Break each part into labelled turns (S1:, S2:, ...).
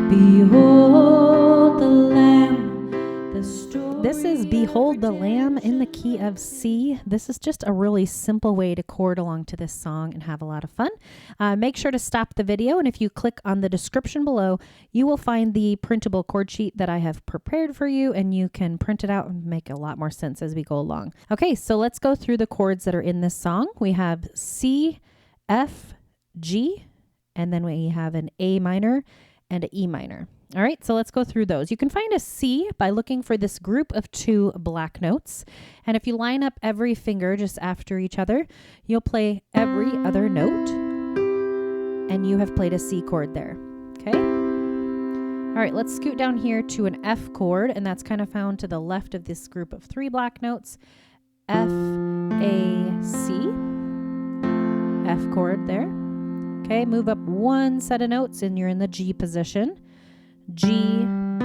S1: Behold the Lamb, the story.
S2: This is Behold the Lamb in the key of C. This is just a really simple way to chord along to this song and have a lot of fun. Make sure to stop the video, and if you click on the description below, you will find the printable chord sheet that I have prepared for you, and you can print it out and make a lot more sense as we go along. Okay, so let's go through the chords that are in this song. We have C, F, G, and then we have an A minor and an E minor. All right, so let's go through those. You can find a C by looking for this group of 2 black notes. And if you line up every finger just after each other, you'll play every other note. And you have played a C chord there, okay? All right, let's scoot down here to an F chord, and that's kind of found to the left of this group of 3 black notes. F, A, C. F chord there. Okay, move up 1 set of notes and you're in the G position. G, B,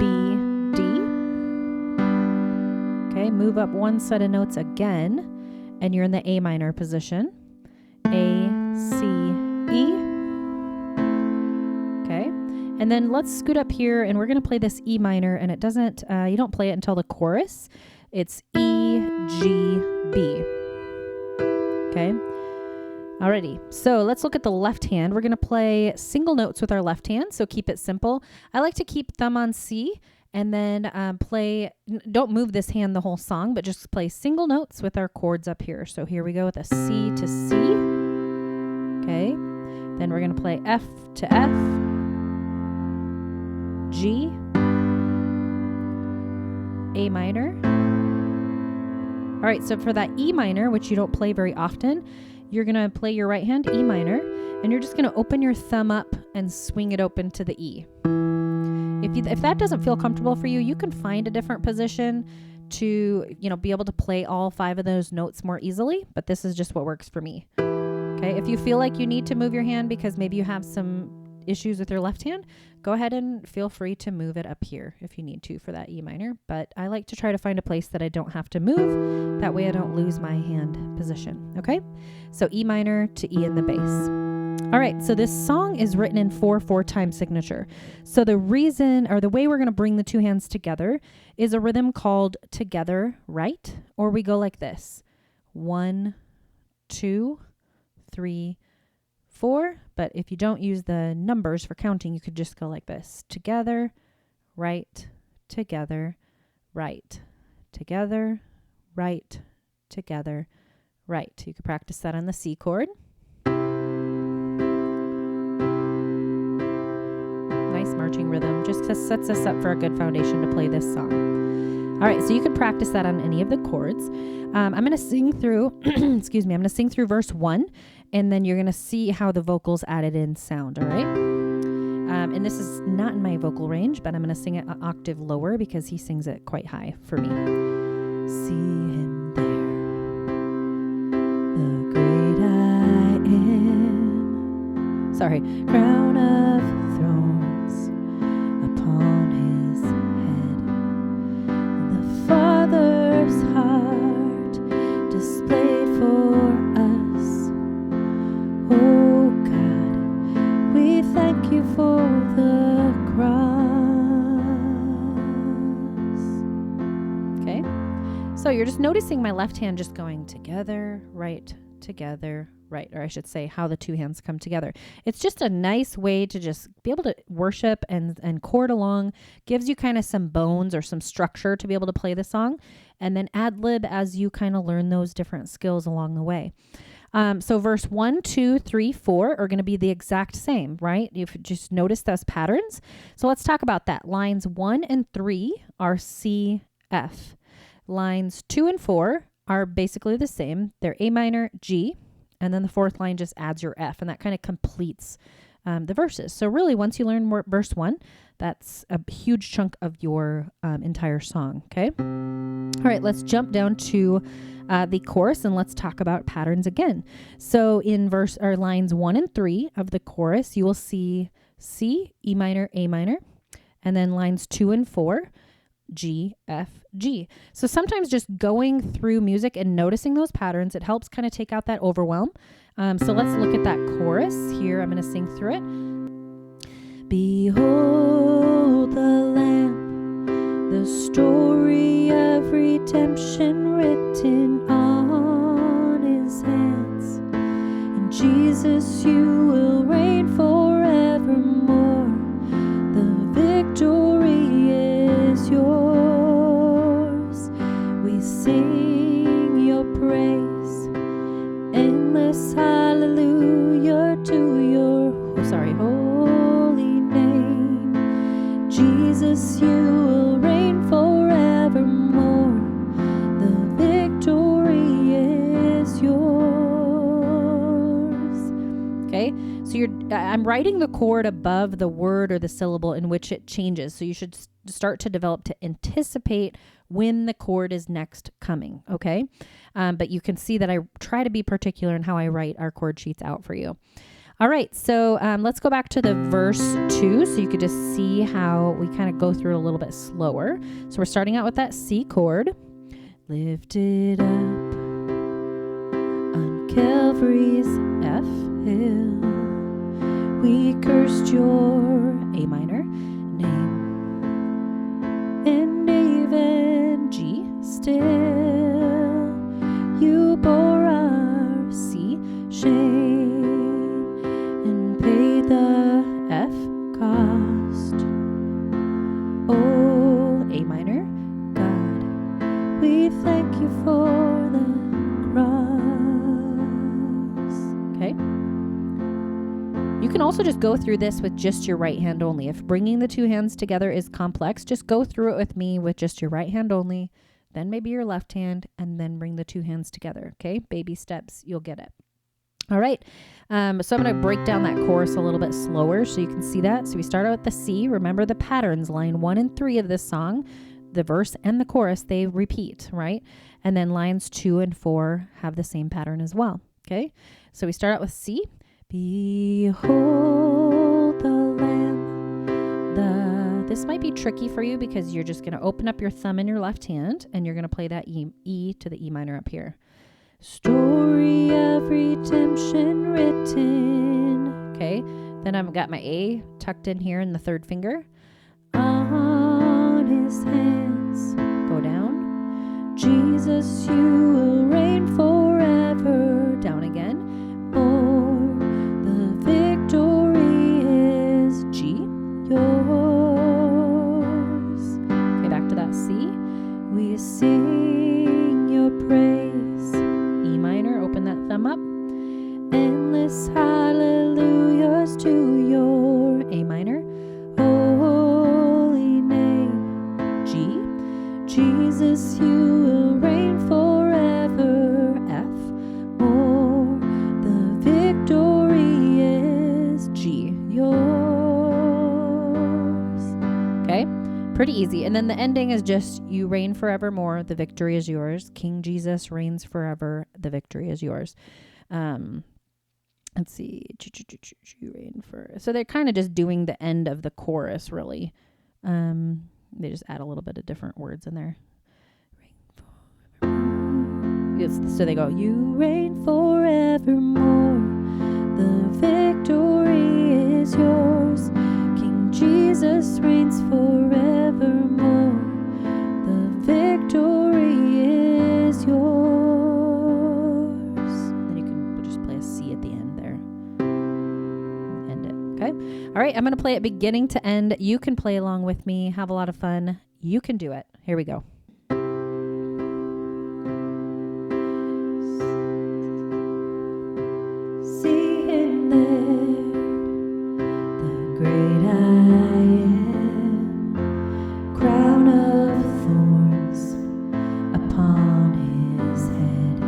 S2: D. Okay, move up 1 set of notes again and you're in the A minor position. A, C, E. Okay, and then let's scoot up here and we're going to play this E minor, and it doesn't, you don't play it until the chorus. It's E, G, B. Okay. Alrighty, so let's look at the left hand. We're going to play single notes with our left hand, so keep it simple. I like to keep thumb on C and then don't move this hand the whole song, but just play single notes with our chords up here. So here we go with a C to C. Okay, then we're going to play F to F, G, A minor. All right, so for that E minor, which you don't play very often, you're going to play your right hand E minor, and you're just going to open your thumb up and swing it open to the E. If that doesn't feel comfortable for you, you can find a different position to, be able to play all 5 of those notes more easily, but this is just what works for me. Okay, if you feel like you need to move your hand because maybe you have some issues with your left hand, go ahead and feel free to move it up here if you need to for that E minor, but I like to try to find a place that I don't have to move. That way I don't lose my hand position, okay? So E minor to E in the bass. All right, so this song is written in 4/4 time signature. So the reason, or the way we're gonna bring the 2 hands together is a rhythm called together, right? Or we go like this, 1, 2, 3, 4, but if you don't use the numbers for counting, you could just go like this. Together, right, together, right, together, right, together, right. You could practice that on the C chord. Nice marching rhythm. Just sets us up for a good foundation to play this song. All right, so you could practice that on any of the chords. I'm going to sing through, excuse me, I'm going to sing through verse 1, and then you're going to see how the vocals added in sound, all right? And this is not in my vocal range, but I'm going to sing it an octave lower because he sings it quite high for me. See him there, the great I am. Sorry, crown of thrones upon his head, the Father's heart displayed for us. Oh God, we thank you for the cross. Okay, so you're just noticing my left hand just going together, right, together, right, or I should say how the 2 hands come together. It's just a nice way to just be able to worship and chord along, gives you kind of some bones or some structure to be able to play the song, and then ad-lib as you kind of learn those different skills along the way. So verse 1, 2, 3, 4 are going to be the exact same, right? You've just noticed those patterns. So let's talk about that. Lines 1 and 3 are C, F. Lines 2 and 4 are basically the same. They're A minor, G, and then the 4th line just adds your F, and that kind of completes the verses. So really, once you learn verse 1, that's a huge chunk of your entire song, okay? All right, let's jump down to the chorus and let's talk about patterns again. So in lines 1 and 3 of the chorus, you will see C, E minor, A minor, and then lines 2 and 4, G, F, G. So sometimes just going through music and noticing those patterns, it helps kind of take out that overwhelm. So let's look at that chorus here. I'm going to sing through it. Behold
S1: redemption written on his hands. In Jesus you will reign forevermore. The victory is yours. We sing your praise, endless hallelujah to your holy name. Jesus, you will reign forevermore. The victory is yours.
S2: Okay, so I'm writing the chord above the word or the syllable in which it changes. So you should start to develop to anticipate when the chord is next coming. Okay, but you can see that I try to be particular in how I write our chord sheets out for you. All right, so let's go back to the verse 2 so you could just see how we kind of go through it a little bit slower. So we're starting out with that C chord.
S1: Lifted up on Calvary's F hill, we cursed your
S2: A minor
S1: name, and even
S2: G.
S1: still you bore our
S2: C.
S1: shame and paid the
S2: F.
S1: cost. Oh,
S2: A minor
S1: God, we thank you for the cross.
S2: Okay. You can also just go through this with just your right hand only. If bringing the two hands together is complex, just go through it with me with just your right hand only, then maybe your left hand, and then bring the two hands together. Okay, baby steps, you'll get it. All right, so I'm going to break down that chorus a little bit slower so you can see that. So we start out with the C. Remember the patterns, line 1 and 3 of this song, the verse and the chorus, they repeat, right? And then lines 2 and 4 have the same pattern as well. Okay, so we start out with C.
S1: Behold the Lamb.
S2: This might be tricky for you because you're just going to open up your thumb in your left hand and you're going to play that E to the E minor up here.
S1: Story of redemption written.
S2: Okay, then I've got my A tucked in here in the third finger.
S1: On his hands.
S2: Go down.
S1: Jesus, you will reign forever.
S2: Down again.
S1: For the victory is
S2: G.
S1: yours.
S2: Okay, back to that C.
S1: We sing your praise,
S2: E minor, open that thumb up.
S1: endless hallelujahs to your
S2: A minor.
S1: holy name.
S2: G.
S1: Jesus, you will reign forever. F. For the victory is
S2: G.
S1: yours.
S2: Okay, pretty easy. And then the ending is just, you reign forevermore, the victory is yours. King Jesus reigns forever, the victory is yours. Let's see. You reign for. So they're kind of just doing the end of the chorus, really. They just add a little bit of different words in there. So they go,
S1: You reign forevermore. The victory is yours. King Jesus reigns forevermore. The victory is yours.
S2: then you can just play a C at the end there. End it. Okay. All right. I'm going to play it beginning to end. You can play along with me. Have a lot of fun. You can do it. Here we go.
S1: See him there, the great I am, crown of thorns upon his head.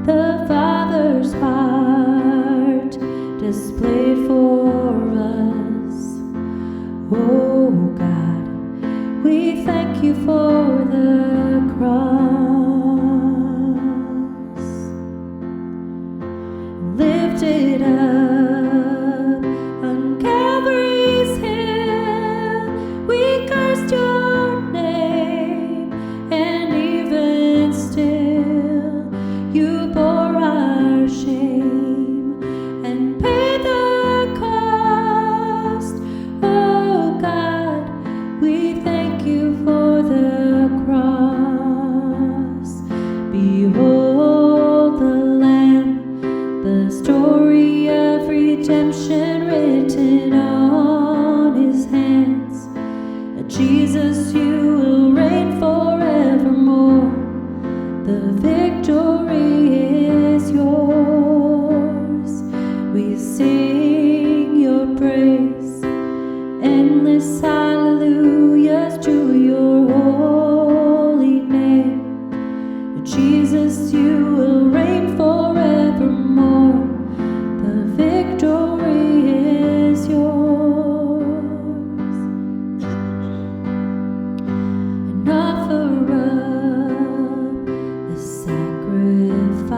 S1: The Father's heart displayed for us. Oh God, we thank you for the cross. Lifted up on Calvary's hill, we cursed your name, and even still you bore our shame and paid the cost. Oh God, we thank you for the cross. endless hallelujahs to your holy name. Jesus, you will reign forevermore. The victory is yours. And offer up the sacrifice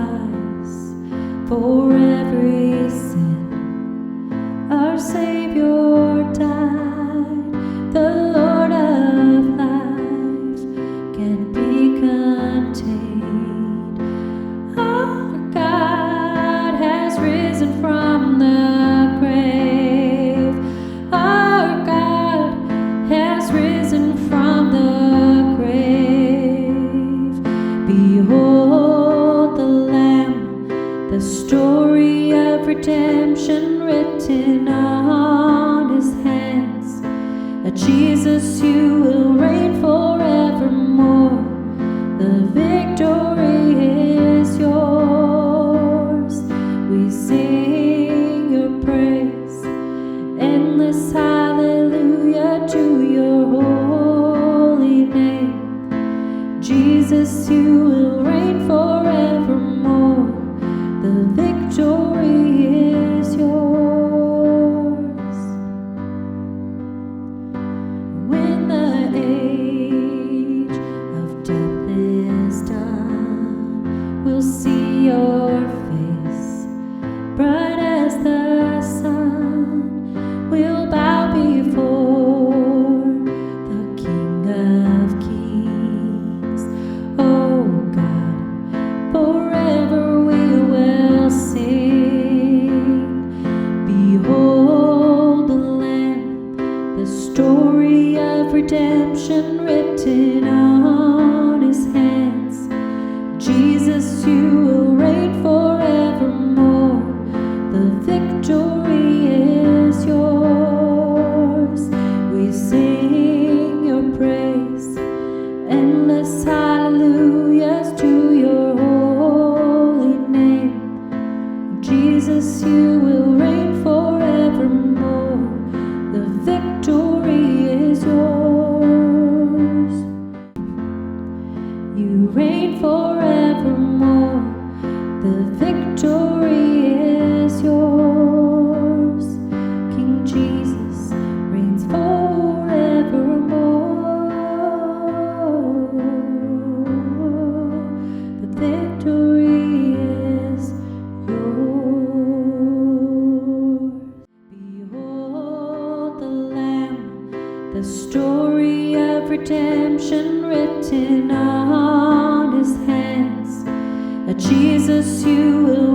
S1: for every sin. Our Savior died, the Lord of life can be contained. Our God has risen from the grave. Our God has risen from the grave. Behold the Lamb, the story of redemption written on his hands. Jesus, you will reign forevermore. The victory is yours. We sing your praise, endless hallelujah to your holy name. Jesus, you will reign forevermore. The victory is yours. When the age of death is done, we'll see your face, bright as the sun. We'll bow before the King of Kings. Oh God, forever we will sing. Behold the Lamb, the story of redemption written on his hands. Jesus, you will reign forevermore. The victory is yours. We sing your praise, endless hallelujahs to your holy name. Jesus, you will reign forevermore. The victory is yours. You reign forevermore. The victory is yours. King Jesus reigns forevermore. The victory is yours. Behold the Lamb, the story of redemption written on his hands. Jesus, you will